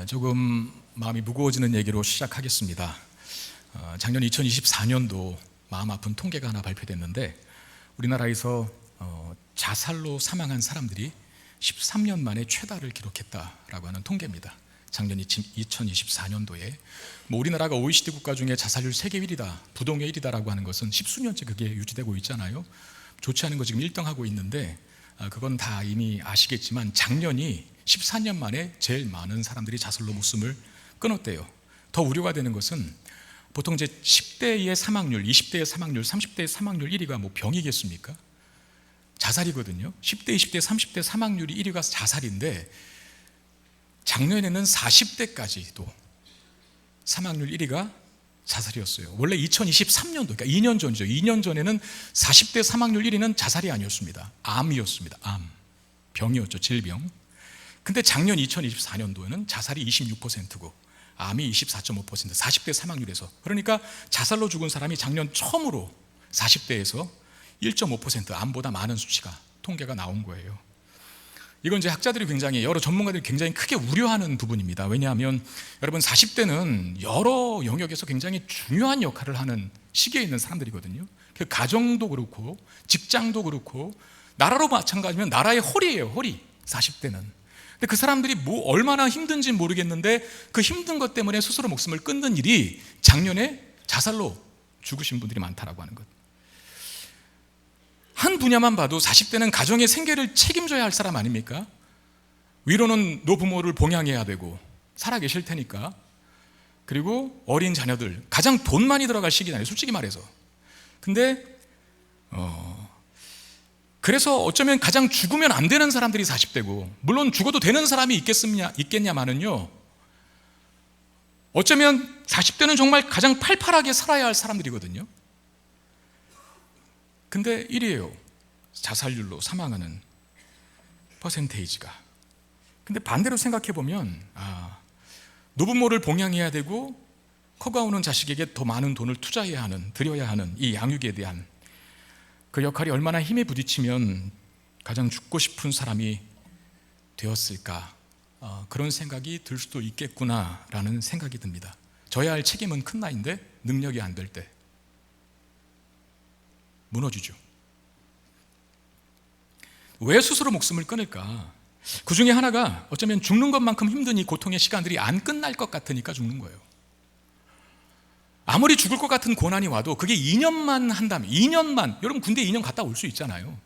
조금 마음이 무거워지는 얘기로 시작하겠습니다. 작년 2024년도 마음 아픈 통계가 하나 발표됐는데 우리나라에서 자살로 사망한 사람들이 13년 만에 최다를 기록했다라고 하는 통계입니다. 작년 2024년도에 우리나라가 OECD 국가 중에 자살률 세계 1위다, 부동의 1위다라고 하는 것은 십수년째 그게 유지되고 있잖아요. 좋지 않은 거 지금 1등하고 있는데 그건 다 이미 아시겠지만 작년이 14년 만에 제일 많은 사람들이 자살로 목숨을 끊었대요. 더 우려가 되는 것은 보통 이제 10대의 사망률, 20대의 사망률, 30대의 사망률 1위가 뭐 병이겠습니까? 자살이거든요. 10대, 20대, 30대 사망률이 1위가 자살인데 작년에는 40대까지도 사망률 1위가 자살이었어요. 원래 2023년도, 그러니까 2년 전이죠. 2년 전에는 40대 사망률 1위는 자살이 아니었습니다. 암이었습니다. 암. 병이었죠. 질병. 근데 작년 2024년도에는 자살이 26%고 암이 24.5%, 40대 사망률에서. 그러니까 자살로 죽은 사람이 작년 처음으로 40대에서 1.5% 암보다 많은 수치가 통계가 나온 거예요. 이건 이제 학자들이 굉장히, 여러 전문가들이 굉장히 크게 우려하는 부분입니다. 왜냐하면 여러분 40대는 여러 영역에서 굉장히 중요한 역할을 하는 시기에 있는 사람들이거든요. 그 가정도 그렇고 직장도 그렇고 나라로 마찬가지면 나라의 허리예요. 허리. 40대는. 근데 그 사람들이 얼마나 힘든지 모르겠는데 그 힘든 것 때문에 스스로 목숨을 끊는 일이 작년에 자살로 죽으신 분들이 많다라고 하는 것. 한 분야만 봐도 40대는 가정의 생계를 책임져야 할 사람 아닙니까? 위로는 노부모를 봉양해야 되고 살아계실 테니까. 그리고 어린 자녀들, 가장 돈 많이 들어갈 시기잖아요, 솔직히 말해서. 근데 그래서 어쩌면 가장 죽으면 안 되는 사람들이 40대고, 물론 죽어도 되는 사람이 있겠냐마는요, 어쩌면 40대는 정말 가장 팔팔하게 살아야 할 사람들이거든요. 근데 1위예요. 자살률로 사망하는 퍼센테이지가. 근데 반대로 생각해 보면 노부모를 봉양해야 되고 커가오는 자식에게 더 많은 돈을 투자해야 하는, 드려야 하는 이 양육에 대한 그 역할이 얼마나 힘에 부딪히면 가장 죽고 싶은 사람이 되었을까, 그런 생각이 들 수도 있겠구나라는 생각이 듭니다. 져야 할 책임은 큰 나이인데 능력이 안 될 때 무너지죠. 왜 스스로 목숨을 끊을까? 그 중에 하나가 어쩌면 죽는 것만큼 힘든 이 고통의 시간들이 안 끝날 것 같으니까 죽는 거예요. 아무리 죽을 것 같은 고난이 와도 그게 2년만 한다면, 2년만, 여러분 군대 2년 갔다 올 수 있잖아요.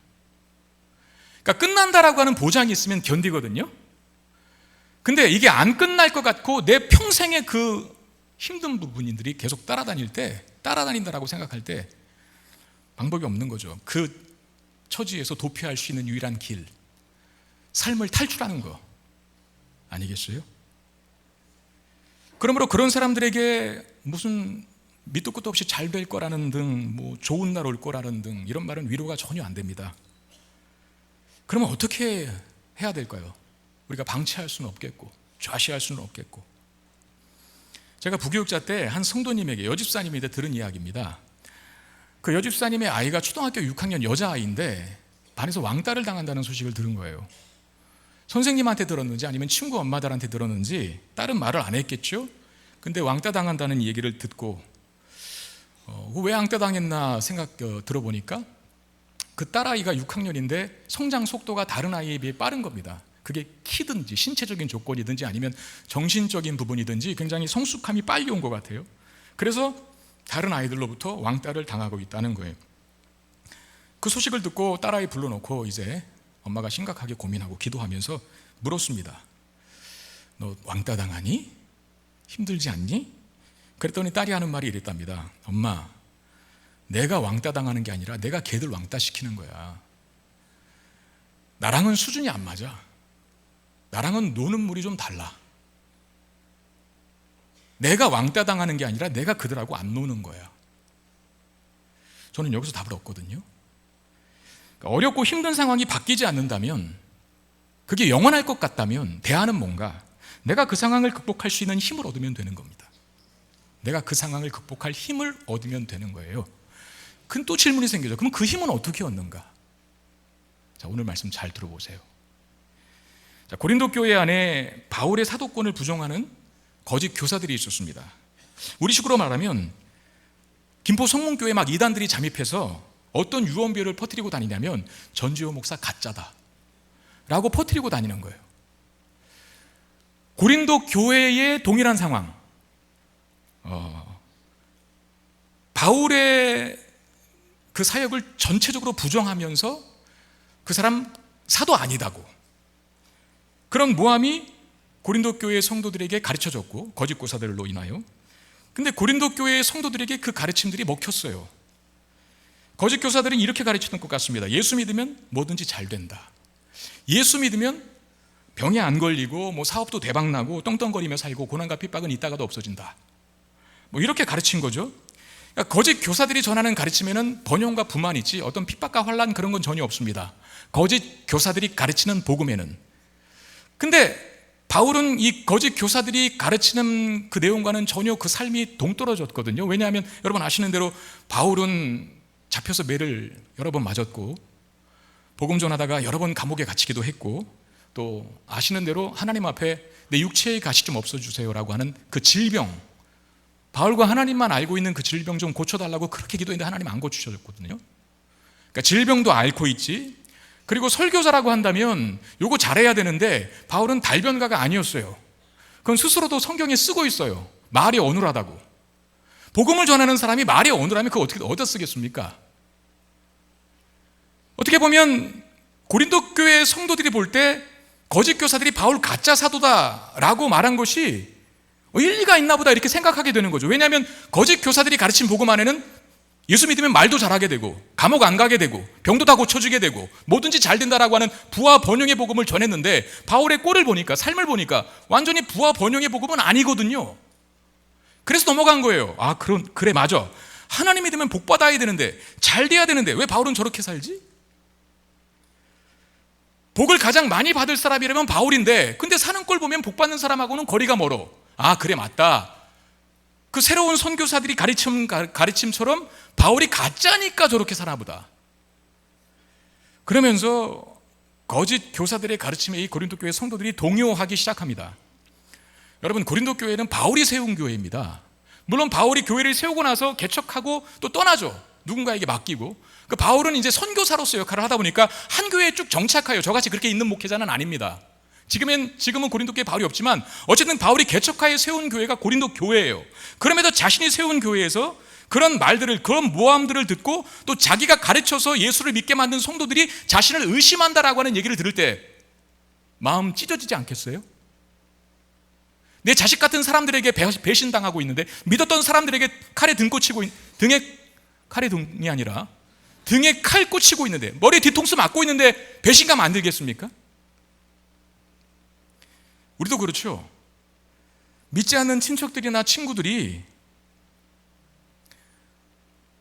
그러니까 끝난다라고 하는 보장이 있으면 견디거든요. 근데 이게 안 끝날 것 같고 내 평생의 그 힘든 부분들이 계속 따라다닌다라고 생각할 때 방법이 없는 거죠. 그 처지에서 도피할 수 있는 유일한 길, 삶을 탈출하는 거 아니겠어요? 그러므로 그런 사람들에게 무슨 밑도 끝도 없이 잘 될 거라는 등, 좋은 날 올 거라는 등 이런 말은 위로가 전혀 안 됩니다. 그러면 어떻게 해야 될까요? 우리가 방치할 수는 없겠고 좌시할 수는 없겠고. 제가 부교육자 때 한 성도님에게, 여집사님인데 들은 이야기입니다. 그 여집사님의 아이가 초등학교 6학년 여자아이인데 반에서 왕따를 당한다는 소식을 들은 거예요. 선생님한테 들었는지 아니면 친구 엄마들한테 들었는지 딸은 말을 안 했겠죠. 근데 왕따 당한다는 얘기를 듣고 왜 왕따 당했나 들어보니까 그 딸아이가 6학년인데 성장 속도가 다른 아이에 비해 빠른 겁니다. 그게 키든지 신체적인 조건이든지 아니면 정신적인 부분이든지 굉장히 성숙함이 빨리 온 것 같아요. 그래서 다른 아이들로부터 왕따를 당하고 있다는 거예요. 그 소식을 듣고 딸아이 불러놓고 이제 엄마가 심각하게 고민하고 기도하면서 물었습니다. 너 왕따 당하니? 힘들지 않니? 그랬더니 딸이 하는 말이 이랬답니다. 엄마, 내가 왕따 당하는 게 아니라 내가 걔들 왕따 시키는 거야. 나랑은 수준이 안 맞아. 나랑은 노는 물이 좀 달라. 내가 왕따 당하는 게 아니라 내가 그들하고 안 노는 거야. 저는 여기서 답을 얻거든요. 그러니까 어렵고 힘든 상황이 바뀌지 않는다면, 그게 영원할 것 같다면 대안은 뭔가, 내가 그 상황을 극복할 수 있는 힘을 얻으면 되는 겁니다. 내가 그 상황을 극복할 힘을 얻으면 되는 거예요. 그럼 또 질문이 생기죠. 그럼 그 힘은 어떻게 얻는가? 자, 오늘 말씀 잘 들어보세요. 자, 고린도 교회 안에 바울의 사도권을 부정하는 거짓 교사들이 있었습니다. 우리식으로 말하면 김포 성문교회 막 이단들이 잠입해서 어떤 유언비어를 퍼뜨리고 다니냐면 전지호 목사 가짜다 라고 퍼뜨리고 다니는 거예요. 고린도 교회의 동일한 상황, 바울의 그 사역을 전체적으로 부정하면서 그 사람 사도 아니다고, 그런 모함이 고린도 교회의 성도들에게 가르쳐졌고, 거짓 교사들로 인하여. 근데 고린도 교회의 성도들에게 그 가르침들이 먹혔어요. 거짓 교사들은 이렇게 가르치는 것 같습니다. 예수 믿으면 뭐든지 잘 된다. 예수 믿으면 병에 안 걸리고 뭐 사업도 대박나고 떵떵거리며 살고 고난과 핍박은 있다가도 없어진다. 뭐 이렇게 가르친 거죠. 그러니까 거짓 교사들이 전하는 가르침에는 번영과 부만 있지 어떤 핍박과 환난 그런 건 전혀 없습니다. 거짓 교사들이 가르치는 복음에는. 근데 바울은 이 거짓 교사들이 가르치는 그 내용과는 전혀 그 삶이 동떨어졌거든요. 왜냐하면 여러분 아시는 대로 바울은 잡혀서 매를 여러 번 맞았고, 복음 전하다가 여러 번 감옥에 갇히기도 했고, 또 아시는 대로 하나님 앞에 내 육체의 가시 좀 없어주세요라고 하는 그 질병, 바울과 하나님만 알고 있는 그 질병 좀 고쳐달라고 그렇게 기도했는데 하나님 안 고치셨거든요. 그러니까 질병도 앓고 있지. 그리고 설교자라고 한다면 요거 잘해야 되는데 바울은 달변가가 아니었어요. 그건 스스로도 성경에 쓰고 있어요. 말이 어눌하다고. 복음을 전하는 사람이 말이 어눌하면 그거 어떻게 얻어 쓰겠습니까? 어떻게 보면 고린도 교회 성도들이 볼 때 거짓 교사들이 바울 가짜 사도다라고 말한 것이 일리가 있나 보다 이렇게 생각하게 되는 거죠. 왜냐하면 거짓 교사들이 가르친 복음 안에는 예수 믿으면 말도 잘하게 되고 감옥 안 가게 되고 병도 다 고쳐주게 되고 뭐든지 잘 된다라고 하는 부와 번영의 복음을 전했는데, 바울의 꼴을 보니까, 삶을 보니까 완전히 부와 번영의 복음은 아니거든요. 그래서 넘어간 거예요. 그래 맞아, 하나님 믿으면 복 받아야 되는데 잘 돼야 되는데 왜 바울은 저렇게 살지? 복을 가장 많이 받을 사람이라면 바울인데 근데 사는 꼴 보면 복 받는 사람하고는 거리가 멀어. 그래 맞다, 그 새로운 선교사들이 가르침처럼 바울이 가짜니까 저렇게 사나 보다. 그러면서 거짓 교사들의 가르침에 이 고린도 교회 성도들이 동요하기 시작합니다. 여러분, 고린도 교회는 바울이 세운 교회입니다. 물론 바울이 교회를 세우고 나서 개척하고 또 떠나죠. 누군가에게 맡기고. 그 바울은 이제 선교사로서 역할을 하다 보니까 한 교회에 쭉 정착하여 저같이 그렇게 있는 목회자는 아닙니다. 지금은 고린도 교회에 바울이 없지만 어쨌든 바울이 개척하여 세운 교회가 고린도 교회예요. 그럼에도 자신이 세운 교회에서 그런 말들을, 그런 모함들을 듣고 또 자기가 가르쳐서 예수를 믿게 만든 성도들이 자신을 의심한다라고 하는 얘기를 들을 때 마음 찢어지지 않겠어요? 내 자식 같은 사람들에게 배신당하고 있는데, 믿었던 사람들에게 등에 칼에 등이 아니라 등에 칼 꽂히고 있는데, 머리에 뒤통수 맞고 있는데 배신감 안 들겠습니까? 우리도 그렇죠. 믿지 않는 친척들이나 친구들이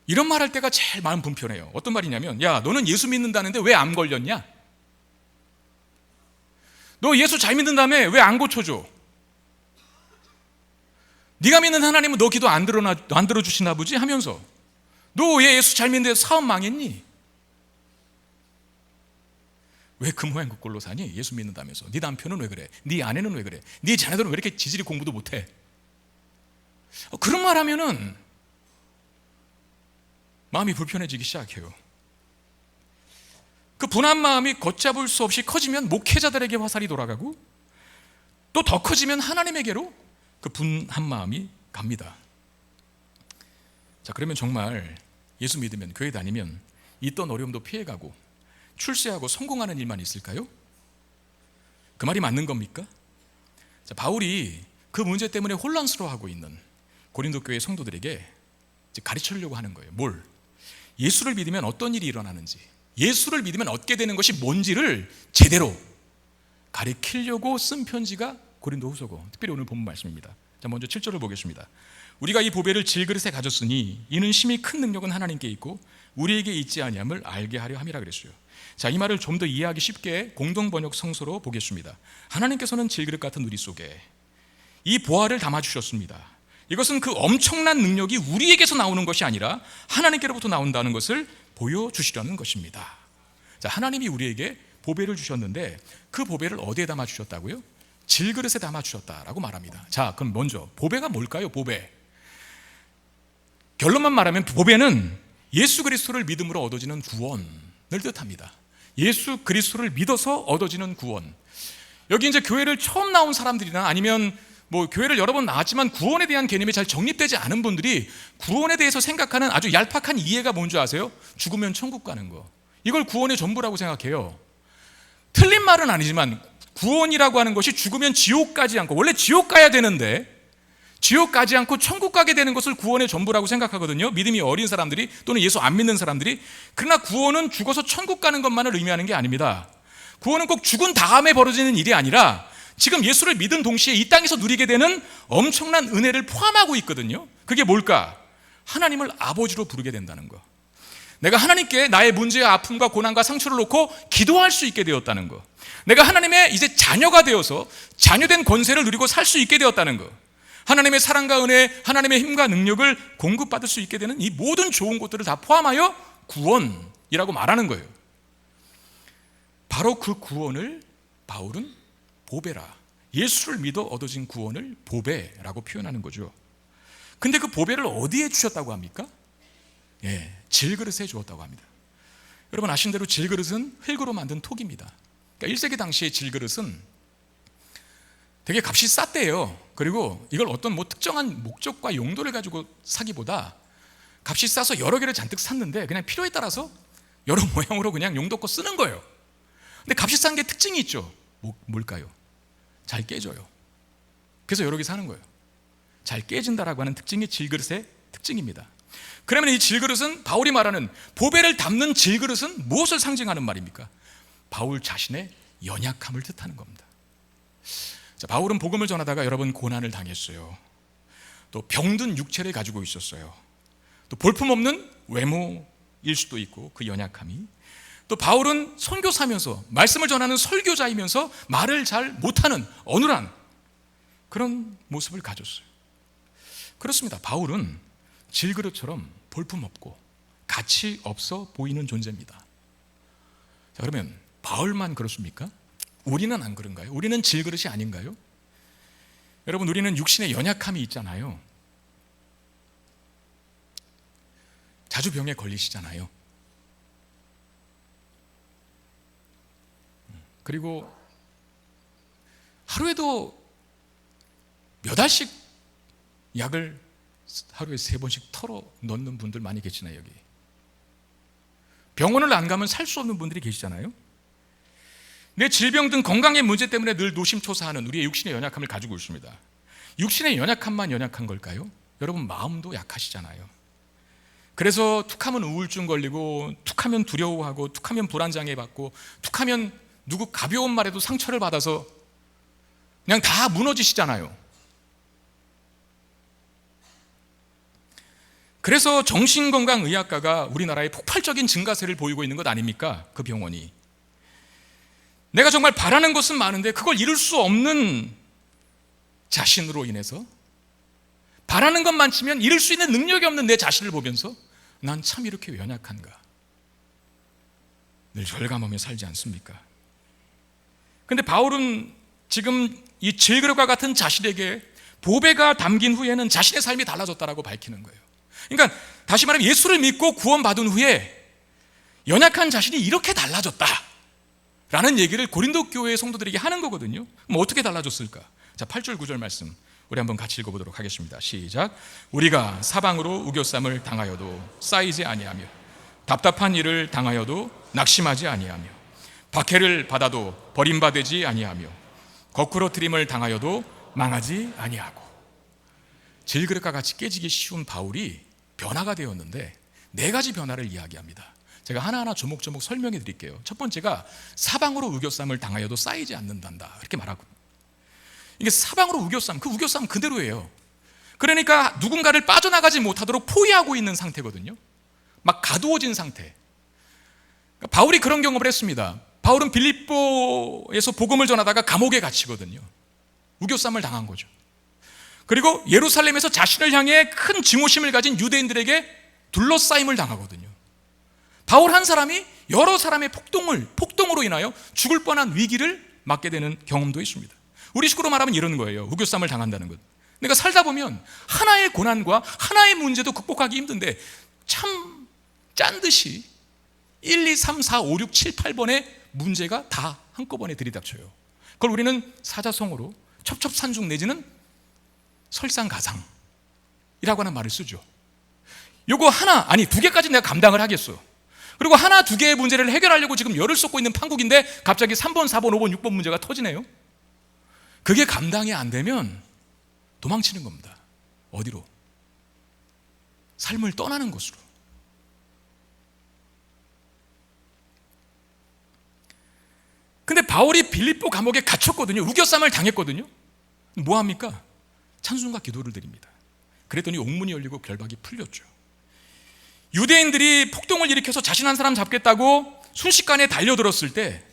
이런 말 할 때가 제일 마음 불편해요. 어떤 말이냐면, 야, 너는 예수 믿는다는데 왜 암 걸렸냐? 너 예수 잘 믿는다며 왜 안 고쳐줘? 네가 믿는 하나님은 너 기도 안 들어주시나 보지? 하면서 너 왜 예수 잘 믿는데 사업 망했니? 왜 그 모양 그 꼴로 사니? 예수 믿는다면서. 네 남편은 왜 그래? 네 아내는 왜 그래? 네 자녀들은 왜 이렇게 지질이 공부도 못해? 그런 말 하면은 마음이 불편해지기 시작해요. 그 분한 마음이 걷잡을 수 없이 커지면 목회자들에게 화살이 돌아가고, 또 더 커지면 하나님에게로 그 분한 마음이 갑니다. 자, 그러면 정말 예수 믿으면, 교회 다니면 있던 어려움도 피해가고 출세하고 성공하는 일만 있을까요? 그 말이 맞는 겁니까? 자, 바울이 그 문제 때문에 혼란스러워하고 있는 고린도 교회 성도들에게 가르치려고 하는 거예요. 뭘? 예수를 믿으면 어떤 일이 일어나는지, 예수를 믿으면 얻게 되는 것이 뭔지를 제대로 가르치려고 쓴 편지가 고린도 후서고, 특별히 오늘 본문 말씀입니다. 자, 먼저 7절을 보겠습니다. 우리가 이 보배를 질그릇에 가졌으니 이는 심히 큰 능력은 하나님께 있고 우리에게 있지 아니함을 알게 하려 함이라 그랬어요. 자, 이 말을 좀 더 이해하기 쉽게 공동번역 성서로 보겠습니다. 하나님께서는 질그릇 같은 우리 속에 이 보화를 담아주셨습니다. 이것은 그 엄청난 능력이 우리에게서 나오는 것이 아니라 하나님께로부터 나온다는 것을 보여주시려는 것입니다. 자, 하나님이 우리에게 보배를 주셨는데 그 보배를 어디에 담아 주셨다고요? 질그릇에 담아 주셨다라고 말합니다. 자, 그럼 먼저 보배가 뭘까요? 보배. 결론만 말하면 보배는 예수 그리스도를 믿음으로 얻어지는 구원을 뜻합니다. 예수 그리스도를 믿어서 얻어지는 구원. 여기 이제 교회를 처음 나온 사람들이나 아니면 뭐 교회를 여러 번 나왔지만 구원에 대한 개념이 잘 정립되지 않은 분들이 구원에 대해서 생각하는 아주 얄팍한 이해가 뭔지 아세요? 죽으면 천국 가는 거. 이걸 구원의 전부라고 생각해요. 틀린 말은 아니지만 구원이라고 하는 것이 죽으면 지옥 가지 않고, 원래 지옥 가야 되는데 지옥 가지 않고 천국 가게 되는 것을 구원의 전부라고 생각하거든요. 믿음이 어린 사람들이 또는 예수 안 믿는 사람들이. 그러나 구원은 죽어서 천국 가는 것만을 의미하는 게 아닙니다. 구원은 꼭 죽은 다음에 벌어지는 일이 아니라 지금 예수를 믿은 동시에 이 땅에서 누리게 되는 엄청난 은혜를 포함하고 있거든요. 그게 뭘까? 하나님을 아버지로 부르게 된다는 거. 내가 하나님께 나의 문제와 아픔과 고난과 상처를 놓고 기도할 수 있게 되었다는 거. 내가 하나님의 이제 자녀가 되어서 자녀된 권세를 누리고 살 수 있게 되었다는 거. 하나님의 사랑과 은혜, 하나님의 힘과 능력을 공급받을 수 있게 되는 이 모든 좋은 것들을 다 포함하여 구원이라고 말하는 거예요. 바로 그 구원을 바울은 보배라, 예수를 믿어 얻어진 구원을 보배라고 표현하는 거죠. 근데 그 보배를 어디에 주셨다고 합니까? 질그릇에 주었다고 합니다. 여러분 아신 대로 질그릇은 흙으로 만든 톡입니다. 그러니까 1세기 당시의 질그릇은 되게 값이 쌌대요. 그리고 이걸 어떤 특정한 목적과 용도를 가지고 사기보다 값이 싸서 여러 개를 잔뜩 샀는데 그냥 필요에 따라서 여러 모양으로 그냥 용도껏 쓰는 거예요. 근데 값이 싼 게 특징이 있죠. 뭘까요? 잘 깨져요. 그래서 여러 개 사는 거예요. 잘 깨진다라고 하는 특징이 질그릇의 특징입니다. 그러면 이 질그릇은, 바울이 말하는 보배를 담는 질그릇은 무엇을 상징하는 말입니까? 바울 자신의 연약함을 뜻하는 겁니다. 자, 바울은 복음을 전하다가 여러 번 고난을 당했어요. 또 병든 육체를 가지고 있었어요. 또 볼품없는 외모일 수도 있고 그 연약함이. 또 바울은 선교사면서 말씀을 전하는 설교자이면서 말을 잘 못하는 어눌한 그런 모습을 가졌어요. 그렇습니다. 바울은 질그릇처럼 볼품없고 가치 없어 보이는 존재입니다. 자, 그러면 바울만 그렇습니까? 우리는 안 그런가요? 우리는 질그릇이 아닌가요? 여러분, 우리는 육신의 연약함이 있잖아요. 자주 병에 걸리시잖아요. 그리고 하루에도 몇 알씩 약을 하루에 3번씩 털어 넣는 분들 많이 계시나요? 여기 병원을 안 가면 살 수 없는 분들이 계시잖아요. 내 질병 등 건강의 문제 때문에 늘 노심초사하는 우리의 육신의 연약함을 가지고 있습니다. 육신의 연약함만 연약한 걸까요? 여러분 마음도 약하시잖아요. 그래서 툭하면 우울증 걸리고, 툭하면 두려워하고, 툭하면 불안장애 받고, 툭하면 누구 가벼운 말에도 상처를 받아서 그냥 다 무너지시잖아요. 그래서 정신건강의학과가 우리나라에 폭발적인 증가세를 보이고 있는 것 아닙니까? 그 병원이. 내가 정말 바라는 것은 많은데 그걸 이룰 수 없는 자신으로 인해서, 바라는 것 많지만 이룰 수 있는 능력이 없는 내 자신을 보면서 난 참 이렇게 연약한가, 늘 절감하며 살지 않습니까? 그런데 바울은 지금 이 질그릇과 같은 자신에게 보배가 담긴 후에는 자신의 삶이 달라졌다라고 밝히는 거예요. 그러니까 다시 말하면 예수를 믿고 구원받은 후에 연약한 자신이 이렇게 달라졌다 라는 얘기를 고린도 교회의 성도들에게 하는 거거든요. 그럼 어떻게 달라졌을까? 자, 8절 9절 말씀 우리 한번 같이 읽어보도록 하겠습니다. 시작. 우리가 사방으로 우겨쌈을 당하여도 쌓이지 아니하며, 답답한 일을 당하여도 낙심하지 아니하며, 박해를 받아도 버림받지 아니하며, 거꾸러뜨림을 당하여도 망하지 아니하고. 질그릇과 같이 깨지기 쉬운 바울이 변화가 되었는데 4가지 변화를 이야기합니다. 제가 하나하나 조목조목 설명해 드릴게요. 첫 번째가 사방으로 우겨쌈을 당하여도 쌓이지 않는단다, 이렇게 말하고, 이게 사방으로 우겨쌈, 그 우겨쌈 그대로예요. 그러니까 누군가를 빠져나가지 못하도록 포위하고 있는 상태거든요. 막 가두어진 상태. 그러니까 바울이 그런 경험을 했습니다. 바울은 빌립보에서 복음을 전하다가 감옥에 갇히거든요. 우겨쌈을 당한 거죠. 그리고 예루살렘에서 자신을 향해 큰 증오심을 가진 유대인들에게 둘러싸임을 당하거든요. 바울 한 사람이 여러 사람의 폭동으로 인하여 죽을 뻔한 위기를 맞게 되는 경험도 있습니다. 우리 식으로 말하면 이런 거예요. 우겨쌈을 당한다는 것. 내가 살다 보면 하나의 고난과 하나의 문제도 극복하기 힘든데 참 짠 듯이 1, 2, 3, 4, 5, 6, 7, 8번의 문제가 다 한꺼번에 들이닥쳐요. 그걸 우리는 사자성어로 첩첩산중 내지는 설상가상이라고 하는 말을 쓰죠. 요거 하나, 아니 두 개까지 내가 감당을 하겠어. 그리고 하나, 두 개의 문제를 해결하려고 지금 열을 쏟고 있는 판국인데 갑자기 3번, 4번, 5번, 6번 문제가 터지네요. 그게 감당이 안 되면 도망치는 겁니다. 어디로? 삶을 떠나는 곳으로. 근데 바울이 빌립보 감옥에 갇혔거든요. 우겨쌈을 당했거든요. 뭐합니까? 찬송과 기도를 드립니다. 그랬더니 옥문이 열리고 결박이 풀렸죠. 유대인들이 폭동을 일으켜서 자신 한 사람 잡겠다고 순식간에 달려들었을 때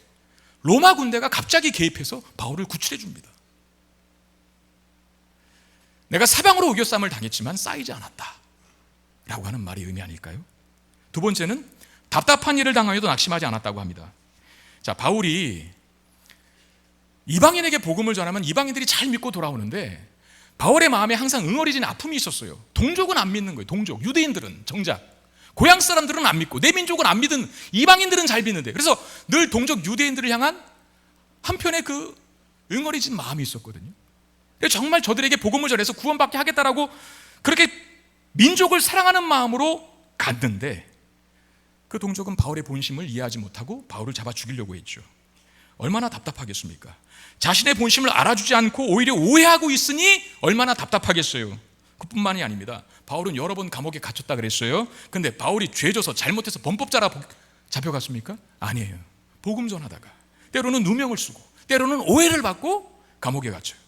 로마 군대가 갑자기 개입해서 바울을 구출해 줍니다. 내가 사방으로 우겨쌈을 당했지만 쌓이지 않았다 라고 하는 말이 의미 아닐까요? 두 번째는 답답한 일을 당하여도 낙심하지 않았다고 합니다. 자, 바울이 이방인에게 복음을 전하면 이방인들이 잘 믿고 돌아오는데 바울의 마음에 항상 응어리진 아픔이 있었어요. 동족은 안 믿는 거예요. 동족, 유대인들은 정작 고향 사람들은 안 믿고 내 민족은 안 믿은 이방인들은 잘 믿는데, 그래서 늘 동족 유대인들을 향한 한편의 그 응어리진 마음이 있었거든요. 정말 저들에게 복음을 전해서 구원받게 하겠다라고 그렇게 민족을 사랑하는 마음으로 갔는데 그 동족은 바울의 본심을 이해하지 못하고 바울을 잡아 죽이려고 했죠. 얼마나 답답하겠습니까? 자신의 본심을 알아주지 않고 오히려 오해하고 있으니 얼마나 답답하겠어요. 그뿐만이 아닙니다. 바울은 여러 번 감옥에 갇혔다 그랬어요. 근데 바울이 죄져서 잘못해서 범법자라 잡혀갔습니까? 아니에요. 복음 전하다가 때로는 누명을 쓰고 때로는 오해를 받고 감옥에 갇혀요.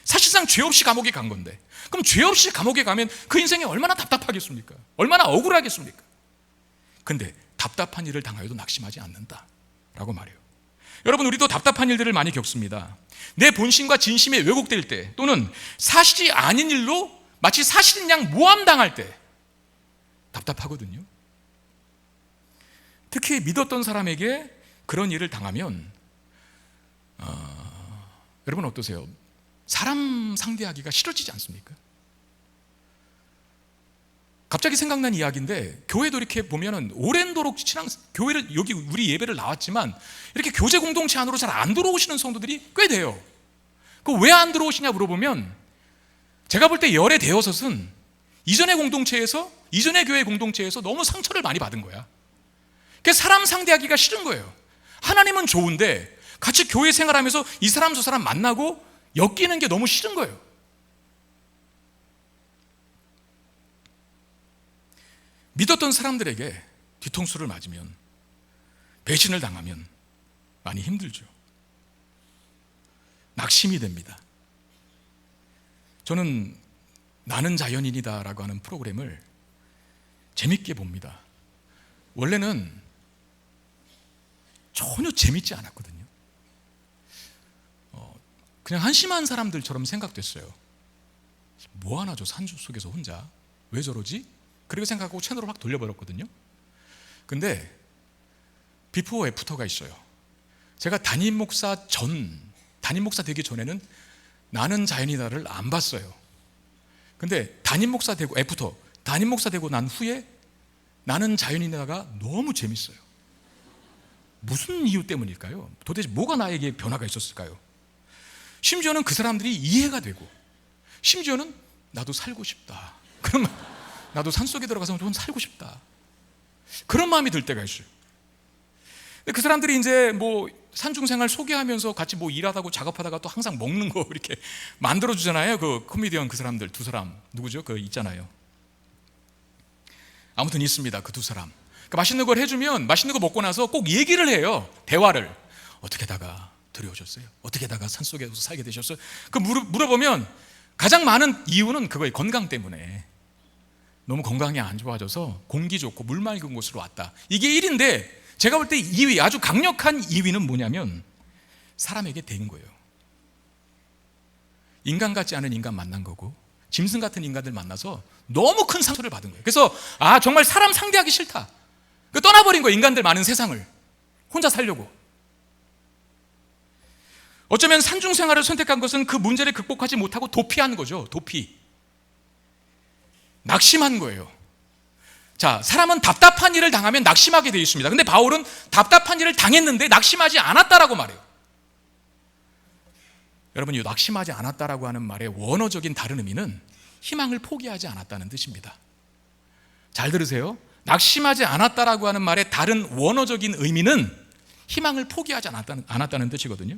사실상 죄 없이 감옥에 간 건데, 그럼 죄 없이 감옥에 가면 그 인생이 얼마나 답답하겠습니까? 얼마나 억울하겠습니까? 근데 답답한 일을 당하여도 낙심하지 않는다라고 말해요. 여러분, 우리도 답답한 일들을 많이 겪습니다. 내 본심과 진심이 왜곡될 때, 또는 사실이 아닌 일로 마치 사실인 양 모함당할 때 답답하거든요. 특히 믿었던 사람에게 그런 일을 당하면 여러분 어떠세요? 사람 상대하기가 싫어지지 않습니까? 갑자기 생각난 이야기인데, 교회도 이렇게 보면은 오랜도록 교회를, 여기 우리 예배를 나왔지만 이렇게 교제 공동체 안으로 잘 안 들어오시는 성도들이 꽤 돼요. 그 왜 안 들어오시냐 물어보면, 제가 볼 때 열의 대여섯은 이전의 교회 공동체에서 너무 상처를 많이 받은 거야. 그래서 사람 상대하기가 싫은 거예요. 하나님은 좋은데 같이 교회 생활하면서 이 사람 저 사람 만나고 엮이는 게 너무 싫은 거예요. 믿었던 사람들에게 뒤통수를 맞으면, 배신을 당하면 많이 힘들죠. 낙심이 됩니다. 저는 나는 자연인이다라고 하는 프로그램을 재밌게 봅니다. 원래는 전혀 재밌지 않았거든요. 그냥 한심한 사람들처럼 생각됐어요. 뭐 하나 저 산주 속에서 혼자 왜 저러지? 그렇게 생각하고 채널을 확 돌려버렸거든요. 근데 비포 애프터가 있어요. 제가 담임 목사 되기 전에는 나는 자연이다를 안 봤어요. 근데 담임 목사 되고 난 후에 나는 자연이다가 너무 재밌어요. 무슨 이유 때문일까요? 도대체 뭐가 나에게 변화가 있었을까요? 심지어는 그 사람들이 이해가 되고, 심지어는 나도 살고 싶다. 그러면 나도 산속에 들어가서 좀 살고 싶다. 그런 마음이 들 때가 있어요. 그 사람들이 이제 뭐 산중생활 소개하면서 같이 뭐 일하다고 작업하다가 또 항상 먹는 거 이렇게 만들어주잖아요. 그 코미디언 그 사람들 두 사람 누구죠? 그 있잖아요. 아무튼 있습니다. 그 두 사람. 그 맛있는 걸 해주면 맛있는 거 먹고 나서 꼭 얘기를 해요. 대화를. 어떻게 다가 들여오셨어요? 어떻게 다가 산속에서 살게 되셨어요? 그 물어보면 가장 많은 이유는 그거예요. 건강 때문에. 너무 건강이 안 좋아져서 공기 좋고 물 맑은 곳으로 왔다. 이게 1인데 제가 볼 때 2위, 아주 강력한 2위는 뭐냐면 사람에게 된 거예요. 인간 같지 않은 인간 만난 거고, 짐승 같은 인간들 만나서 너무 큰 상처를 받은 거예요. 그래서 정말 사람 상대하기 싫다. 떠나버린 거예요. 인간들 많은 세상을 혼자 살려고. 어쩌면 산중생활을 선택한 것은 그 문제를 극복하지 못하고 도피한 거죠. 도피. 낙심한 거예요. 자, 사람은 답답한 일을 당하면 낙심하게 되어 있습니다. 근데 바울은 답답한 일을 당했는데 낙심하지 않았다라고 말해요. 여러분, 이 낙심하지 않았다라고 하는 말의 원어적인 다른 의미는 희망을 포기하지 않았다는 뜻입니다. 잘 들으세요. 낙심하지 않았다라고 하는 말의 다른 원어적인 의미는 희망을 포기하지 않았다는 뜻이거든요.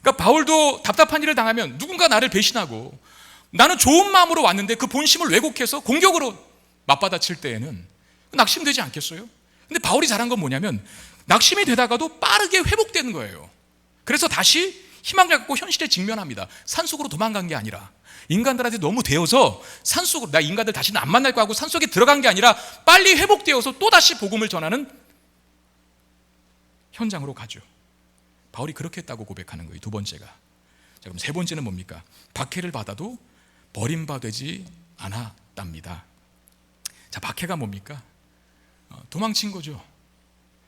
그러니까 바울도 답답한 일을 당하면 누군가 나를 배신하고 나는 좋은 마음으로 왔는데 그 본심을 왜곡해서 공격으로 맞받아칠 때에는 낙심되지 않겠어요? 근데 바울이 잘한 건 뭐냐면 낙심이 되다가도 빠르게 회복되는 거예요. 그래서 다시 희망을 갖고 현실에 직면합니다. 산속으로 도망간 게 아니라 인간들한테 너무 데워서 산속으로, 나 인간들 다시는 안 만날 거 하고 산속에 들어간 게 아니라 빨리 회복되어서 또다시 복음을 전하는 현장으로 가죠. 바울이 그렇게 했다고 고백하는 거예요. 두 번째가. 자, 그럼 세 번째는 뭡니까? 박해를 받아도 버림받지 않았답니다. 자, 박해가 뭡니까? 도망친 거죠.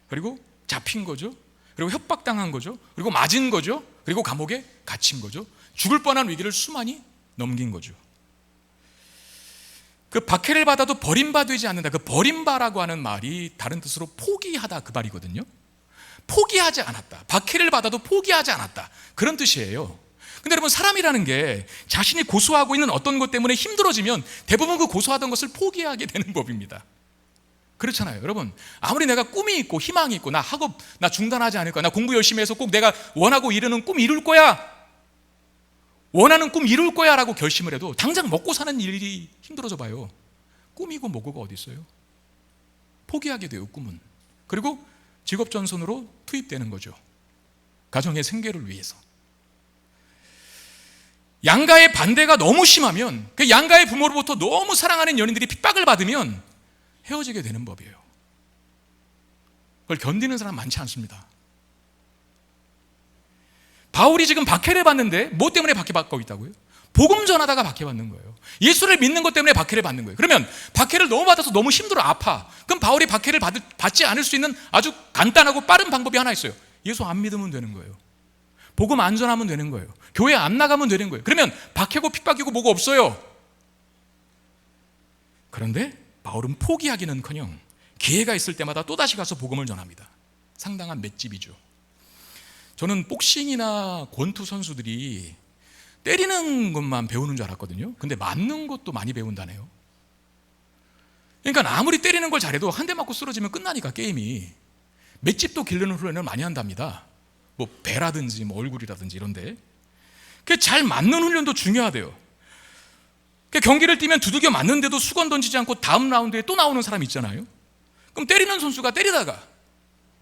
그리고 잡힌 거죠. 그리고 협박당한 거죠. 그리고 맞은 거죠. 그리고 감옥에 갇힌 거죠. 죽을 뻔한 위기를 수많이 넘긴 거죠. 그 박해를 받아도 버림받지 않는다. 그 버림바라고 하는 말이 다른 뜻으로 포기하다 그 말이거든요. 포기하지 않았다. 박해를 받아도 포기하지 않았다. 그런 뜻이에요. 근데 여러분, 사람이라는 게 자신이 고수하고 있는 어떤 것 때문에 힘들어지면 대부분 그 고수하던 것을 포기하게 되는 법입니다. 그렇잖아요. 여러분, 아무리 내가 꿈이 있고 희망이 있고 나 학업 나 중단하지 않을 거야, 나 공부 열심히 해서 꼭 내가 원하고 이루는 꿈 이룰 거야, 원하는 꿈 이룰 거야 라고 결심을 해도 당장 먹고 사는 일이 힘들어져 봐요. 꿈이고 뭐고가 어디 있어요? 포기하게 돼요, 꿈은. 그리고 직업전선으로 투입되는 거죠. 가정의 생계를 위해서. 양가의 반대가 너무 심하면, 그 양가의 부모로부터 너무 사랑하는 연인들이 핍박을 받으면 헤어지게 되는 법이에요. 그걸 견디는 사람 많지 않습니다. 바울이 지금 박해를 받는데 뭐 때문에 박해받고 있다고요? 복음 전하다가 박해받는 거예요. 예수를 믿는 것 때문에 박해를 받는 거예요. 그러면 박해를 너무 받아서 너무 힘들어, 아파. 그럼 바울이 박해를 받지 않을 수 있는 아주 간단하고 빠른 방법이 하나 있어요. 예수 안 믿으면 되는 거예요. 복음 안 전하면 되는 거예요. 교회 안 나가면 되는 거예요. 그러면 박해고 핍박이고 뭐가 없어요. 그런데 바울은 포기하기는커녕 기회가 있을 때마다 또다시 가서 복음을 전합니다. 상당한 맷집이죠. 저는 복싱이나 권투 선수들이 때리는 것만 배우는 줄 알았거든요. 근데 맞는 것도 많이 배운다네요. 그러니까 아무리 때리는 걸 잘해도 한 대 맞고 쓰러지면 끝나니까, 게임이. 맷집도 기르는 훈련을 많이 한답니다. 뭐 배라든지 뭐 얼굴이라든지 이런데. 잘 맞는 훈련도 중요하대요. 경기를 뛰면 두들겨 맞는데도 수건 던지지 않고 다음 라운드에 또 나오는 사람 있잖아요. 그럼 때리는 선수가 때리다가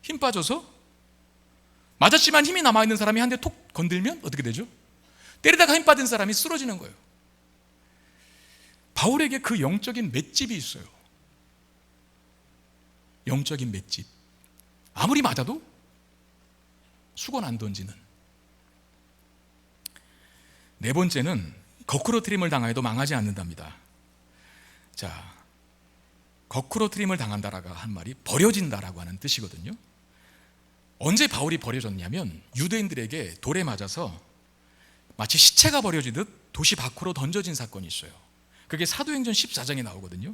힘 빠져서 맞았지만 힘이 남아있는 사람이 한 대 톡 건들면 어떻게 되죠? 때리다가 힘 빠진 사람이 쓰러지는 거예요. 바울에게 그 영적인 맷집이 있어요. 영적인 맷집. 아무리 맞아도 수건 안 던지는. 네 번째는 거꾸로 트림을 당하여도 망하지 않는답니다. 자, 거꾸로 트림을 당한다라고 한 말이 버려진다라고 하는 뜻이거든요. 언제 바울이 버려졌냐면 유대인들에게 돌에 맞아서 마치 시체가 버려지듯 도시 밖으로 던져진 사건이 있어요. 그게 사도행전 14장에 나오거든요.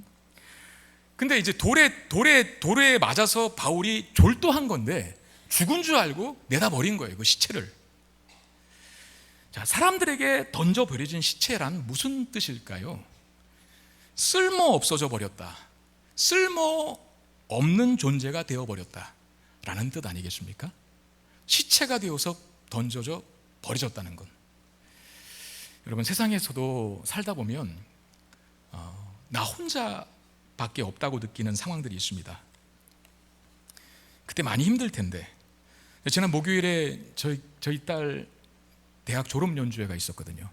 근데 이제 돌에 맞아서 바울이 졸도한 건데 죽은 줄 알고 내다 버린 거예요, 그 시체를. 자, 사람들에게 던져 버려진 시체란 무슨 뜻일까요? 쓸모 없어져 버렸다, 쓸모 없는 존재가 되어 버렸다 라는 뜻 아니겠습니까? 시체가 되어서 던져져 버려졌다는 건. 여러분, 세상에서도 살다 보면 나 혼자밖에 없다고 느끼는 상황들이 있습니다. 그때 많이 힘들 텐데. 지난 목요일에 저희 딸 대학 졸업 연주회가 있었거든요.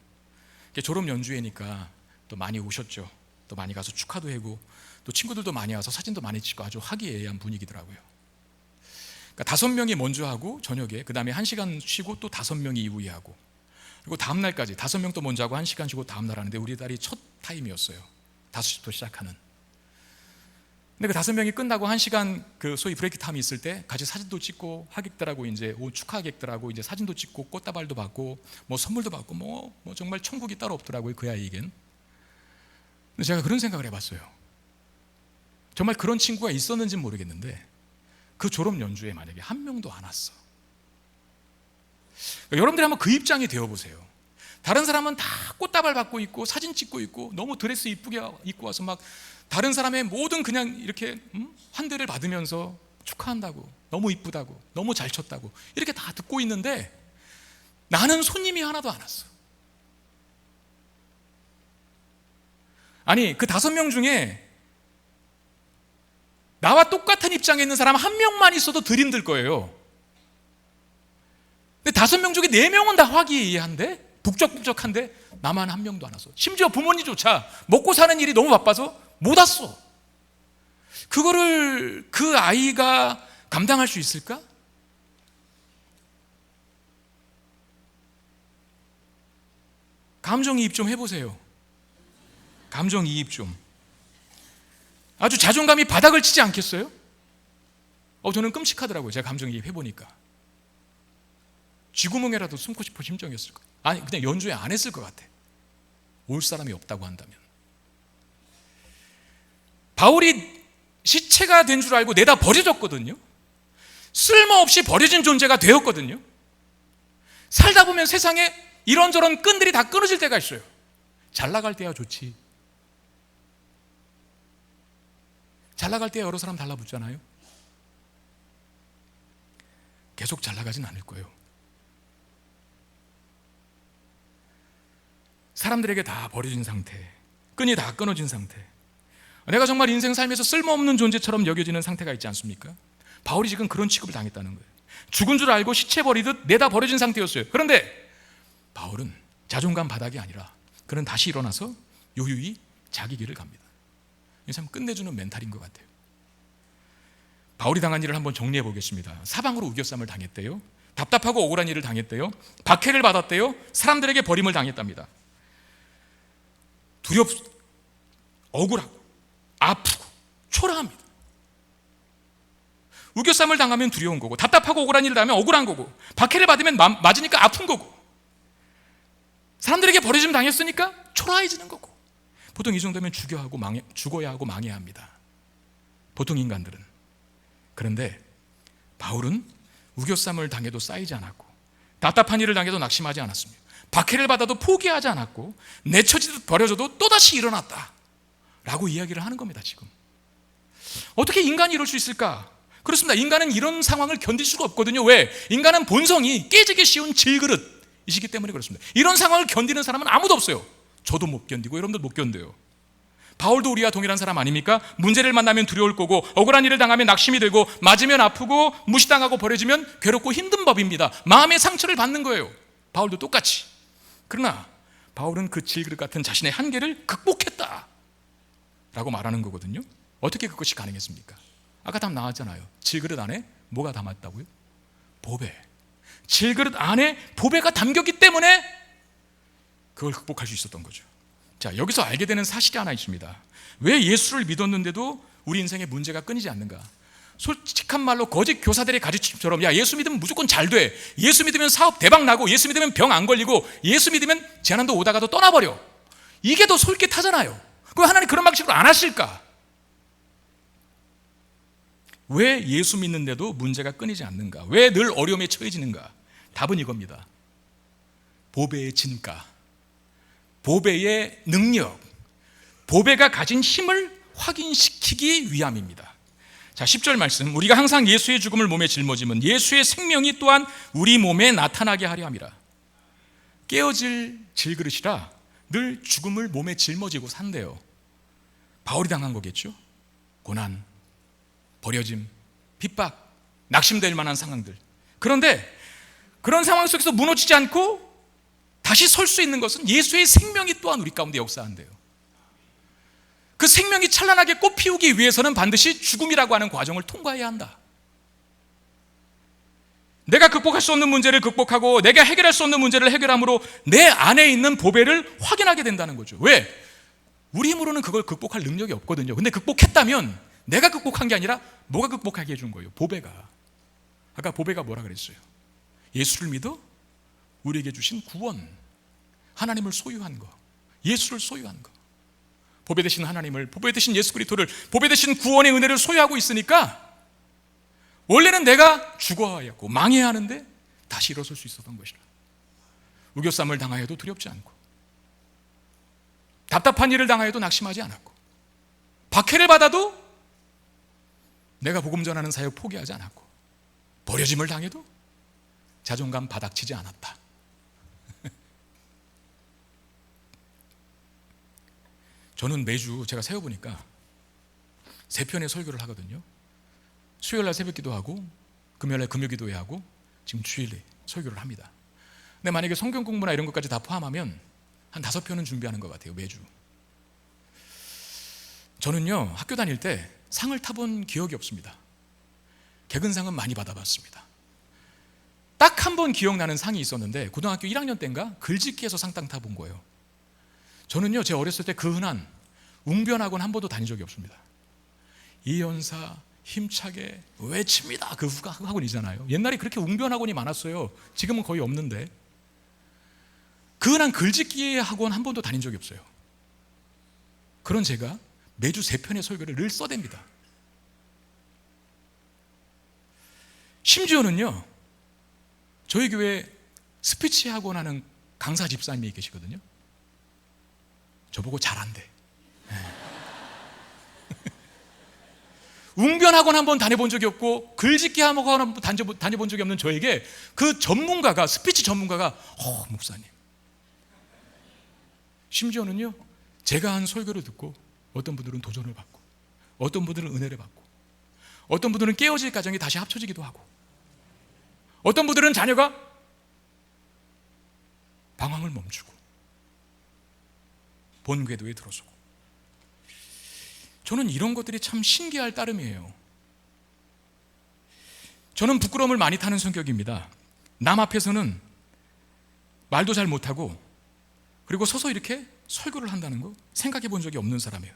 졸업 연주회니까 또 많이 오셨죠. 또 많이 가서 축하도 하고 또 친구들도 많이 와서 사진도 많이 찍고 아주 화기애애한 분위기더라고요. 그러니까 5명이 먼저 하고 저녁에, 그 다음에 1시간 쉬고 또 5명이 이후에 하고, 그리고 다음 날까지 5명 또 먼저 하고 1시간 쉬고 다음 날 하는데 우리 딸이 첫 타임이었어요. 5시부터 시작하는. 근데 그 5명이 끝나고 1시간 그 소위 브레이크 타임이 있을 때 같이 사진도 찍고 하객들하고 이제 축하객들하고 이제 사진도 찍고 꽃다발도 받고 뭐 선물도 받고 뭐 정말 천국이 따로 없더라고요, 그 아이에겐. 근데 제가 그런 생각을 해봤어요. 정말 그런 친구가 있었는지는 모르겠는데 그 졸업 연주에 만약에 한 명도 안 왔어. 그러니까 여러분들이 한번 그 입장이 되어보세요. 다른 사람은 다 꽃다발 받고 있고 사진 찍고 있고 너무 드레스 이쁘게 입고 와서 막 다른 사람의 모든 그냥 이렇게 환대를 받으면서 축하한다고, 너무 이쁘다고, 너무 잘 쳤다고 이렇게 다 듣고 있는데 나는 손님이 하나도 안 왔어. 아니 그 5명 중에 나와 똑같은 입장에 있는 사람 한 명만 있어도 덜 힘들 거예요. 근데 5명 중에 4명은 다 화기애애한데 북적북적한데 나만 한 명도 안 왔어. 심지어 부모님조차 먹고 사는 일이 너무 바빠서 못 왔어. 그거를 그 아이가 감당할 수 있을까? 감정이입 좀 해보세요. 감정이입 좀. 아주 자존감이 바닥을 치지 않겠어요? 저는 끔찍하더라고요. 제가 감정이입 해보니까. 쥐구멍에라도 숨고 싶은 심정이었을 거예요. 아니 그냥 연주회 안 했을 것 같아. 올 사람이 없다고 한다면. 바울이 시체가 된 줄 알고 내다 버려졌거든요. 쓸모없이 버려진 존재가 되었거든요. 살다 보면 세상에 이런저런 끈들이 다 끊어질 때가 있어요. 잘 나갈 때야 좋지. 잘 나갈 때야 여러 사람 달라붙잖아요. 계속 잘 나가진 않을 거예요. 사람들에게 다 버려진 상태, 끈이 다 끊어진 상태, 내가 정말 인생 삶에서 쓸모없는 존재처럼 여겨지는 상태가 있지 않습니까? 바울이 지금 그런 취급을 당했다는 거예요. 죽은 줄 알고 시체 버리듯 내다 버려진 상태였어요. 그런데 바울은 자존감 바닥이 아니라 그는 다시 일어나서 요유히 자기 길을 갑니다. 이게 참 끝내주는 멘탈인 것 같아요. 바울이 당한 일을 한번 정리해 보겠습니다. 사방으로 우겨쌈을 당했대요. 답답하고 억울한 일을 당했대요. 박해를 받았대요. 사람들에게 버림을 당했답니다. 억울하고 아프고 초라합니다. 우겨쌈을 당하면 두려운 거고, 답답하고 억울한 일을 당하면 억울한 거고, 박해를 받으면 맞으니까 아픈 거고, 사람들에게 버려짐 당했으니까 초라해지는 거고. 보통 이 정도면 죽어야 하고 망해야 합니다. 보통 인간들은. 그런데 바울은 우겨쌈을 당해도 쌓이지 않았고, 답답한 일을 당해도 낙심하지 않았습니다. 박해를 받아도 포기하지 않았고, 내쳐지듯 버려져도 또다시 일어났다 라고 이야기를 하는 겁니다. 지금 어떻게 인간이 이럴 수 있을까? 그렇습니다. 인간은 이런 상황을 견딜 수가 없거든요. 왜? 인간은 본성이 깨지기 쉬운 질그릇이시기 때문에 그렇습니다. 이런 상황을 견디는 사람은 아무도 없어요. 저도 못 견디고 여러분들 못 견뎌요. 바울도 우리와 동일한 사람 아닙니까? 문제를 만나면 두려울 거고, 억울한 일을 당하면 낙심이 되고, 맞으면 아프고, 무시당하고 버려지면 괴롭고 힘든 법입니다. 마음의 상처를 받는 거예요. 바울도 똑같이. 그러나 바울은 그 질그릇 같은 자신의 한계를 극복했다 라고 말하는 거거든요. 어떻게 그것이 가능했습니까? 아까 답 나왔잖아요. 질그릇 안에 뭐가 담았다고요? 보배. 질그릇 안에 보배가 담겼기 때문에 그걸 극복할 수 있었던 거죠. 자, 여기서 알게 되는 사실이 하나 있습니다. 왜 예수를 믿었는데도 우리 인생에 문제가 끊이지 않는가? 솔직한 말로 거짓 교사들의 가르침처럼, 야, 예수 믿으면 무조건 잘 돼, 예수 믿으면 사업 대박 나고, 예수 믿으면 병 안 걸리고, 예수 믿으면 재난도 오다가도 떠나버려, 이게 더 솔깃하잖아요. 그럼 하나님 그런 방식으로 안 하실까? 왜 예수 믿는데도 문제가 끊이지 않는가? 왜 늘 어려움에 처해지는가? 답은 이겁니다. 보배의 진가, 보배의 능력, 보배가 가진 힘을 확인시키기 위함입니다. 자, 10절 말씀, 우리가 항상 예수의 죽음을 몸에 짊어지면 예수의 생명이 또한 우리 몸에 나타나게 하려 함이라. 깨어질 질그릇이라 늘 죽음을 몸에 짊어지고 산대요. 바울이 당한 거겠죠. 고난, 버려짐, 핍박, 낙심될 만한 상황들. 그런데 그런 상황 속에서 무너지지 않고 다시 설 수 있는 것은 예수의 생명이 또한 우리 가운데 역사한대요. 그 생명이 찬란하게 꽃피우기 위해서는 반드시 죽음이라고 하는 과정을 통과해야 한다. 내가 극복할 수 없는 문제를 극복하고 내가 해결할 수 없는 문제를 해결함으로 내 안에 있는 보배를 확인하게 된다는 거죠. 왜? 우리 힘으로는 그걸 극복할 능력이 없거든요. 근데 극복했다면 내가 극복한 게 아니라 뭐가 극복하게 해준 거예요? 보배가. 아까 보배가 뭐라 그랬어요? 예수를 믿어 우리에게 주신 구원, 하나님을 소유한 거, 예수를 소유한 거, 보배 되신 하나님을, 보배 되신 예수 그리스도를, 보배 되신 구원의 은혜를 소유하고 있으니까 원래는 내가 죽어야 하고 망해야 하는데 다시 일어설 수 있었던 것이라. 우겨쌈을 당하여도 두렵지 않고, 답답한 일을 당하여도 낙심하지 않았고, 박해를 받아도 내가 복음 전하는 사역 포기하지 않았고, 버려짐을 당해도 자존감 바닥치지 않았다. 저는 매주 제가 세어보니까 3편의 설교를 하거든요. 수요일날 새벽기도 하고, 금요일날 금요기도회 하고, 지금 주일에 설교를 합니다. 근데 만약에 성경 공부나 이런 것까지 다 포함하면 한 5편은 준비하는 것 같아요, 매주. 저는요, 학교 다닐 때 상을 타본 기억이 없습니다. 개근상은 많이 받아봤습니다. 딱 한 번 기억나는 상이 있었는데, 고등학교 1학년 때인가 글짓기에서 상 땅 타본 거예요. 저는요, 제 어렸을 때 그 흔한 웅변학원 한 번도 다닌 적이 없습니다. 이연사 힘차게 외칩니다, 그 학원이잖아요. 옛날에 그렇게 웅변학원이 많았어요. 지금은 거의 없는데. 그 흔한 글짓기 학원 한 번도 다닌 적이 없어요. 그런 제가 매주 3편의 설교를 늘 써댑니다. 심지어는요, 저희 교회 스피치 학원 하는 강사 집사님이 계시거든요. 저보고 잘한대. 웅변학원 한번 다녀본 적이 없고, 글짓기 학원 한번 다녀본 적이 없는 저에게 그 전문가가, 스피치 전문가가 목사님. 심지어는요, 제가 한 설교를 듣고 어떤 분들은 도전을 받고, 어떤 분들은 은혜를 받고, 어떤 분들은 깨어질 가정이 다시 합쳐지기도 하고, 어떤 분들은 자녀가 방황을 멈추고 본 궤도에 들어서고. 저는 이런 것들이 참 신기할 따름이에요. 저는 부끄러움을 많이 타는 성격입니다. 남 앞에서는 말도 잘 못하고, 그리고 서서 이렇게 설교를 한다는 거 생각해 본 적이 없는 사람이에요.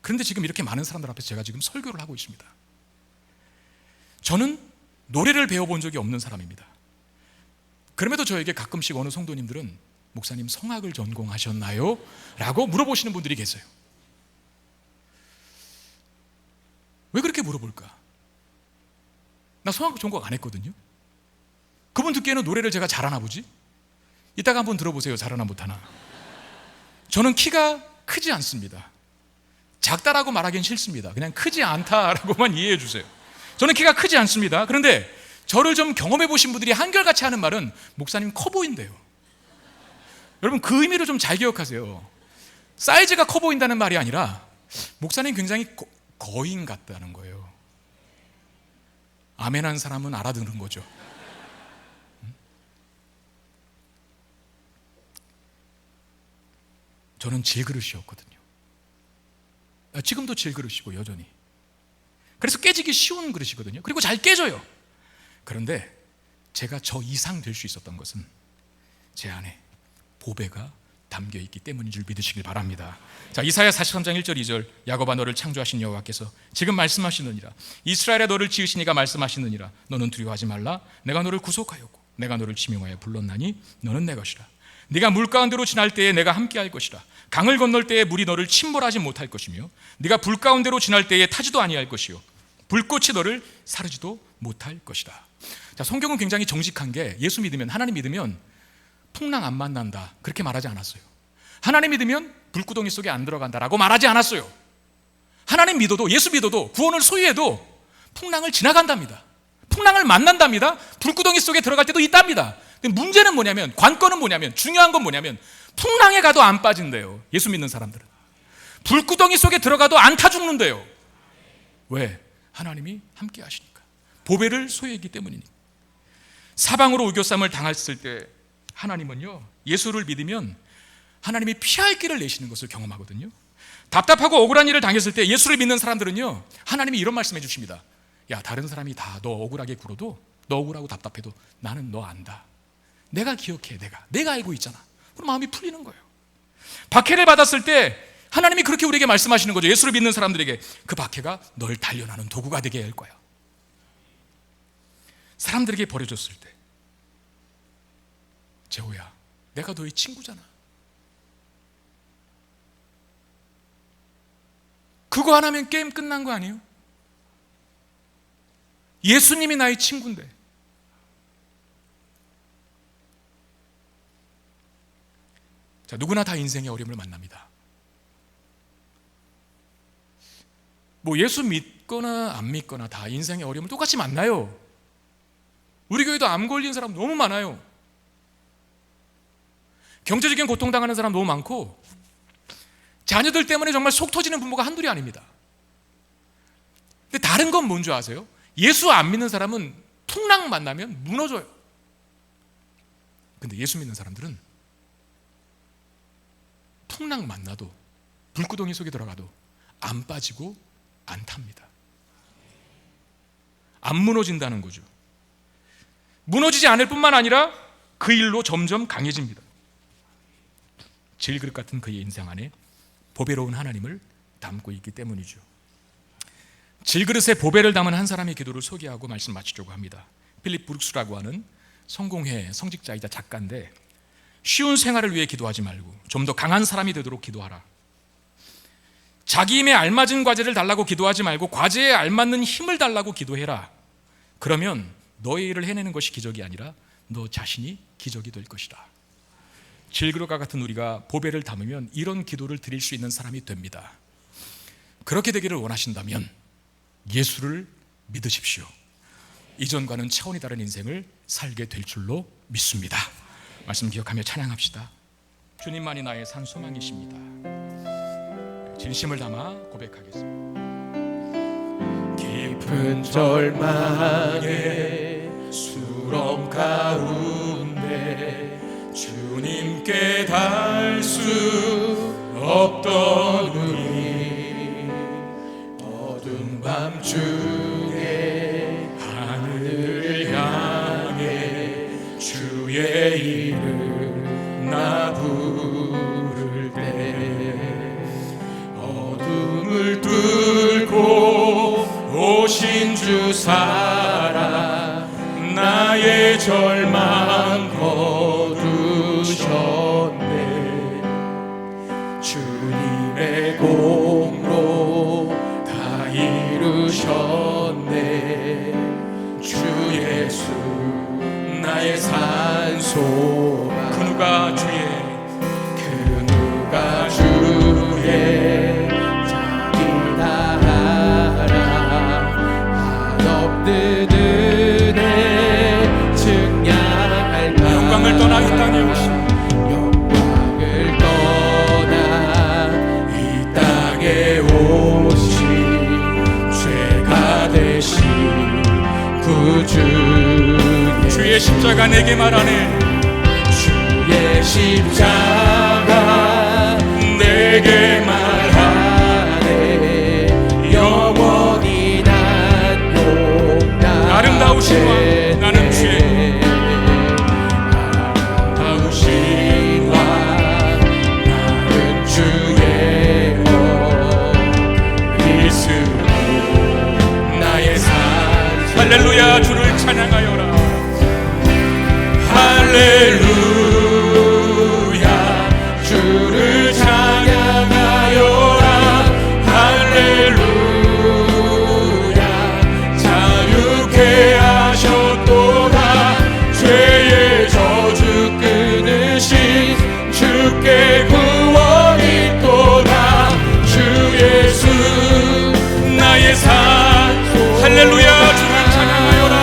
그런데 지금 이렇게 많은 사람들 앞에서 제가 지금 설교를 하고 있습니다. 저는 노래를 배워본 적이 없는 사람입니다. 그럼에도 저에게 가끔씩 어느 성도님들은 목사님 성악을 전공하셨나요? 라고 물어보시는 분들이 계세요. 왜 그렇게 물어볼까? 나 성악 전공 안 했거든요. 그분 듣기에는 노래를 제가 잘하나 보지? 이따가 한번 들어보세요. 잘하나 못하나. 저는 키가 크지 않습니다. 작다라고 말하기는 싫습니다. 그냥 크지 않다라고만 이해해 주세요. 저는 키가 크지 않습니다. 그런데 저를 좀 경험해 보신 분들이 한결같이 하는 말은 목사님 커 보인대요. 여러분, 그 의미를 좀 잘 기억하세요. 사이즈가 커 보인다는 말이 아니라 목사님 굉장히 거인 같다는 거예요. 아멘한 사람은 알아듣는 거죠. 저는 질그릇이었거든요. 지금도 질그릇이고 여전히. 그래서 깨지기 쉬운 그릇이거든요. 그리고 잘 깨져요. 그런데 제가 저 이상 될 수 있었던 것은 제 안에 보배가 담겨있기 때문인 줄 믿으시길 바랍니다. 자, 이사야 43장 1절 2절. 야곱아, 너를 창조하신 여호와께서 지금 말씀하시느니라. 이스라엘아, 너를 지으시니가 말씀하시느니라. 너는 두려워하지 말라. 내가 너를 구속하였고 내가 너를 지명하여 불렀나니 너는 내 것이라. 네가 물 가운데로 지날 때에 내가 함께할 것이라. 강을 건널 때에 물이 너를 침몰하지 못할 것이며 네가 불 가운데로 지날 때에 타지도 아니할 것이요 불꽃이 너를 사르지도 못할 것이다. 자, 성경은 굉장히 정직한 게, 예수 믿으면, 하나님 믿으면 풍랑 안 만난다 그렇게 말하지 않았어요. 하나님 믿으면 불구덩이 속에 안 들어간다라고 말하지 않았어요. 하나님 믿어도, 예수 믿어도, 구원을 소유해도 풍랑을 지나간답니다. 풍랑을 만난답니다. 불구덩이 속에 들어갈 때도 있답니다. 근데 문제는 뭐냐면, 관건은 뭐냐면, 중요한 건 뭐냐면 풍랑에 가도 안 빠진대요. 예수 믿는 사람들은 불구덩이 속에 들어가도 안 타 죽는데요. 왜? 하나님이 함께 하시니까. 보배를 소유했기 때문이니까. 사방으로 우겨쌈을 당했을 때 하나님은요, 예수를 믿으면 하나님이 피할 길을 내시는 것을 경험하거든요. 답답하고 억울한 일을 당했을 때 예수를 믿는 사람들은요, 하나님이 이런 말씀해 주십니다. 야, 다른 사람이 다 너 억울하게 굴어도, 너 억울하고 답답해도 나는 너 안다. 내가 기억해. 내가 알고 있잖아. 그럼 마음이 풀리는 거예요. 박해를 받았을 때 하나님이 그렇게 우리에게 말씀하시는 거죠. 예수를 믿는 사람들에게 그 박해가 널 단련하는 도구가 되게 할 거야. 사람들에게 버려졌을 때, 재호야, 내가 너의 친구잖아. 그거 하나면 게임 끝난 거 아니에요? 예수님이 나의 친구인데. 자, 누구나 다 인생의 어려움을 만납니다. 뭐 예수 믿거나 안 믿거나 다 인생의 어려움을 똑같이 만나요. 우리 교회도 암 걸린 사람 너무 많아요. 경제적인 고통당하는 사람 너무 많고, 자녀들 때문에 정말 속 터지는 부모가 한둘이 아닙니다. 근데 다른 건 뭔지 아세요? 예수 안 믿는 사람은 풍랑 만나면 무너져요. 근데 예수 믿는 사람들은 풍랑 만나도, 불구덩이 속에 들어가도 안 빠지고 안 탑니다. 안 무너진다는 거죠. 무너지지 않을 뿐만 아니라 그 일로 점점 강해집니다. 질그릇 같은 그의 인생 안에 보배로운 하나님을 담고 있기 때문이죠. 질그릇에 보배를 담은 한 사람의 기도를 소개하고 말씀 마치려고 합니다. 필립 브룩스라고 하는 성공회 성직자이자 작가인데, 쉬운 생활을 위해 기도하지 말고 좀 더 강한 사람이 되도록 기도하라. 자기 힘에 알맞은 과제를 달라고 기도하지 말고 과제에 알맞는 힘을 달라고 기도해라. 그러면 너의 일을 해내는 것이 기적이 아니라 너 자신이 기적이 될 것이다. 질그릇과 같은 우리가 보배를 담으면 이런 기도를 드릴 수 있는 사람이 됩니다. 그렇게 되기를 원하신다면 예수를 믿으십시오. 이전과는 차원이 다른 인생을 살게 될 줄로 믿습니다. 말씀 기억하며 찬양합시다. 주님만이 나의 산 소망이십니다. 진심을 담아 고백하겠습니다. 깊은 절망의 수렁 가운데 주님께 닿을 수 없던 우리, 어두운 밤중에 하늘을 향해 주의 이름 나 부를 때, 어둠을 뚫고 오신 주 살아 나의 절망 거두셨네. 주님의 공로 다 이루셨네. 주 예수 나의 산소가, 그 누가 주의 자기다 하라. 한없는 은혜 증량할까. 영광을 떠나 이 땅에 오신, 영광을 떠나 이 땅에 오신 죄가 되신 구주, 주의 십자가 내게 말하네. 주의 십자가 내게 말하네. 영원히 난 용납. 아름다우신 왕 나는 주의, 아름다우신 왕 나는 주의 그리스도 나의 산. 할렐루야. 주를 찬양하여라. 할렐루야. 주를 찬양하여라. 할렐루야. 자유케 하셨도다. 죄의 저주 끊으신 주께 구원이 있도다. 주 예수 나의 산소. 할렐루야. 주를 찬양하여라.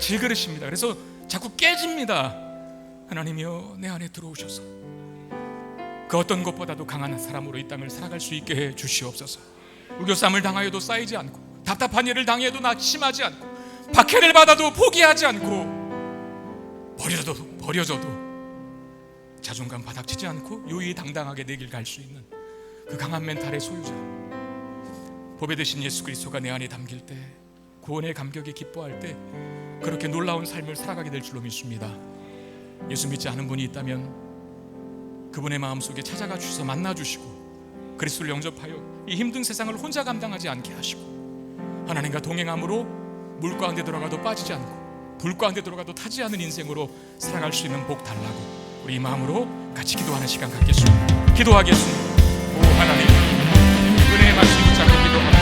질그릇입니다. 그래서 자꾸 깨집니다. 하나님이여 내 안에 들어오셔서 그 어떤 것보다도 강한 사람으로 이 땅을 살아갈 수 있게 해 주시옵소서. 우겨쌈을 당하여도 쌓이지 않고, 답답한 일을 당해도 낙심하지 않고, 박해를 받아도 포기하지 않고, 버려져도 자존감 바닥치지 않고 유의당당하게 내 길 갈 수 있는 그 강한 멘탈의 소유자, 보배 되신 예수 그리스도가 내 안에 담길 때, 구원의 감격에 기뻐할 때 그렇게 놀라운 삶을 살아가게 될 줄로 믿습니다. 예수 믿지 않은 분이 있다면 그분의 마음속에 찾아가 주셔서 만나주시고, 그리스도를 영접하여 이 힘든 세상을 혼자 감당하지 않게 하시고, 하나님과 동행함으로 물 가운데 들어가도 빠지지 않고, 불 가운데 들어가도 타지 않는 인생으로 살아갈 수 있는 복 달라고 우리 이 마음으로 같이 기도하는 시간 갖겠습니다. 기도하겠습니다. 오 하나님, 은혜의 말씀 붙잡고 기도합니다.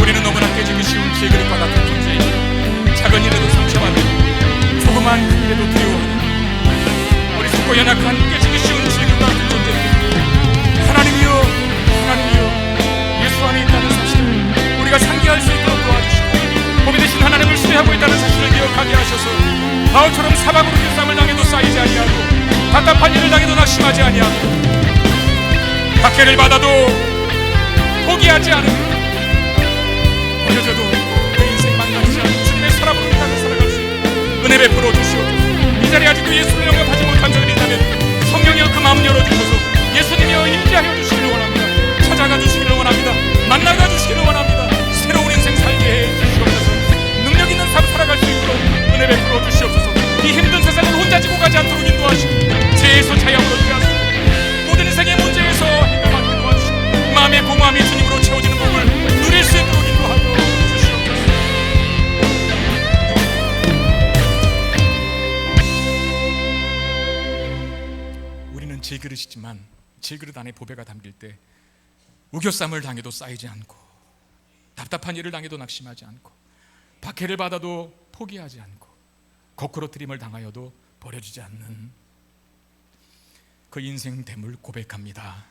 우리는 너무나 깨지기 쉬운 질그릇과 같은 존재이고, 작은 일에도 상처받는, 조그만 큰 일에도 두려워하는, 어리석고 연약한 깨지기 쉬운 질그릇과 같은 존재입니다. 하나님이여 예수 안에 있다는 사실을 우리가 상기할 수 있도록 도와주시고, 보배 되신 하나님을 신뢰하고 있다는 사실을 기억하게 하셔서 바울처럼 사방으로 길쌈을 당해도 쌓이지 아니하고, 답답한 일을 당해도 낙심하지 아니하고, 박해를 받아도 포기하지 않으며, 버려져도 내 인생 망가지지 않고 주님의 사람으로 이 땅을 살아갈 수 있는 은혜 베풀어 주시옵소서. 이 자리에 아직도 예수를 영접하지 못한 적이 있다면 성령이여 그 마음 열어주셔서 예수님이여 임재하여 주시기를 원합니다. 찾아가 주시기를 원합니다. 만나가 주시기를 원합니다. 새로운 인생 살게 해 주시옵소서. 능력 있는 삶 살아갈 수 있도록 은혜 베풀어 주시옵소서. 이 힘든 세상을 혼자 지고 가지 않도록 인도하시고, 죄에서 자유함으로 들어가시고, 모든 인생의 문제에서 해결받게 도와주시고, 마음의 공허함이 주님으로 채워지는 복을 누릴 수 있도록 인도하여 주시옵소서. 우리는 질그릇이지만 질그릇 안에 보배가 담길 때 우겨쌈을 당해도 쌓이지 않고, 답답한 일을 당해도 낙심하지 않고, 박해를 받아도 포기하지 않고, 거꾸로뜨림을 당하여도 버려지지 않는 그 인생됨을 고백합니다.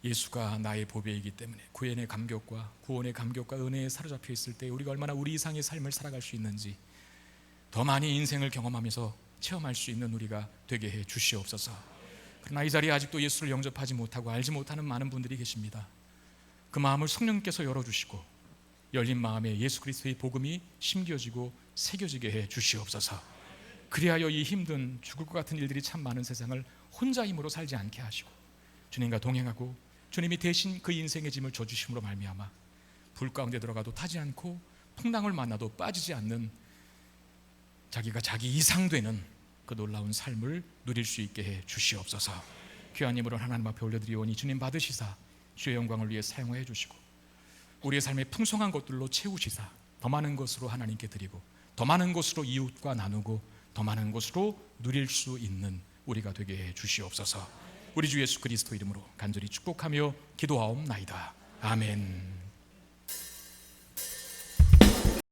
예수가 나의 보배이기 때문에 구원의 감격과 은혜에 사로잡혀 있을 때 우리가 얼마나 우리 이상의 삶을 살아갈 수 있는지 더 많이 인생을 경험하면서 체험할 수 있는 우리가 되게 해 주시옵소서. 그러나 이 자리에 아직도 예수를 영접하지 못하고 알지 못하는 많은 분들이 계십니다. 그 마음을 성령님께서 열어주시고, 열린 마음에 예수 그리스도의 복음이 심겨지고 새겨지게 해 주시옵소서. 그리하여 이 힘든 죽을 것 같은 일들이 참 많은 세상을 혼자 힘으로 살지 않게 하시고, 주님과 동행하고 주님이 대신 그 인생의 짐을 져주심으로 말미암아 불 가운데 들어가도 타지 않고, 풍랑을 만나도 빠지지 않는, 자기가 자기 이상 되는 그 놀라운 삶을 누릴 수 있게 해 주시옵소서. 귀한 힘으로 하나님 앞에 올려드리오니 주님 받으시사 주의 영광을 위해 사용해 주시고, 우리의 삶의 풍성한 것들로 채우시사 더 많은 것으로 하나님께 드리고, 더 많은 것으로 이웃과 나누고, 더 많은 것으로 누릴 수 있는 우리가 되게 해 주시옵소서. 우리 주 예수 그리스도 이름으로 간절히 축복하며 기도하옵나이다. 아멘.